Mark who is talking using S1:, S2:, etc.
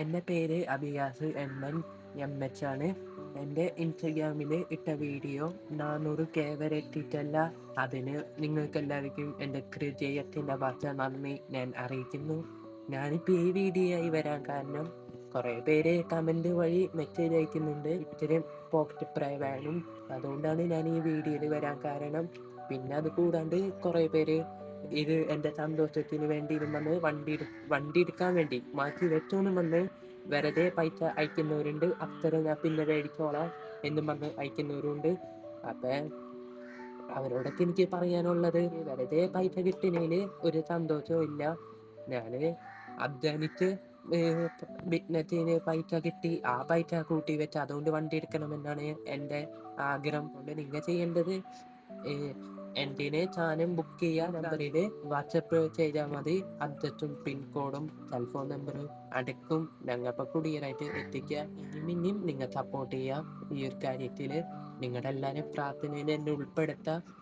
S1: എൻ്റെ പേര് അബിയാസ് MH ആണ്. എൻ്റെ ഇൻസ്റ്റഗ്രാമിൽ ഇട്ട വീഡിയോ 400K വരെ എത്തിയിട്ടല്ല. അതിന് നിങ്ങൾക്കെല്ലാവർക്കും എൻ്റെ ഹൃദയത്തിൻ്റെ ഭാഷ നന്ദി ഞാൻ അറിയിക്കുന്നു. ഞാനിപ്പോൾ ഈ വീഡിയോ ആയി വരാൻ കാരണം കുറേ പേര് കമൻറ്റ് വഴി മെസ്സേജ് അയക്കുന്നുണ്ട് ഇത്തരം പോക്കറ്റ് പ്രായവാനും. അതുകൊണ്ടാണ് ഞാൻ ഈ വീഡിയോയിൽ വരാൻ കാരണം. പിന്നെ അത് കൂടാണ്ട് കുറേ പേര് ഇത് എൻ്റെ സന്തോഷത്തിന് വേണ്ടി വന്ന് വണ്ടി എടുക്കാൻ വേണ്ടി മാറ്റി വെച്ചോന്നും വന്ന് വെറുതെ പൈസ അയക്കുന്നവരുണ്ട്. അത്തരം ഞാൻ പിന്നെ മേടിച്ചോളാം എന്നും പറഞ്ഞ് അയക്കുന്നവരുണ്ട്. അപ്പം അവരോടൊക്കെ എനിക്ക് പറയാനുള്ളത്, വെറുതെ പൈസ കിട്ടുന്നതിൽ ഒരു സന്തോഷവും ഇല്ല. ഞാൻ അധ്വാനിച്ച് ബിസിനസ്സിന് പൈസ കിട്ടി, ആ പൈസ കൂട്ടി വെച്ച് അതുകൊണ്ട് വണ്ടി എടുക്കണമെന്നാണ് എൻ്റെ ആഗ്രഹം. കൊണ്ട് നിങ്ങൾ ചെയ്യേണ്ടത്, എൻ്റെ സാധനം ബുക്ക് ചെയ്യുക. നമ്പറിൽ വാട്സപ്പ് ചെയ്താൽ മതി. അഡ്രസ്സും പിൻകോഡും ടെലിഫോൺ നമ്പറും അടക്കും ഞങ്ങൾക്ക് കുടിയറായിട്ട് എത്തിക്കുക. ഇനിയും നിങ്ങൾ സപ്പോർട്ട് ചെയ്യുക. ഈ ഒരു കാര്യത്തിൽ നിങ്ങളുടെ എല്ലാവരും പ്രാർത്ഥനയിൽ എന്നെ ഉൾപ്പെടുത്തുക.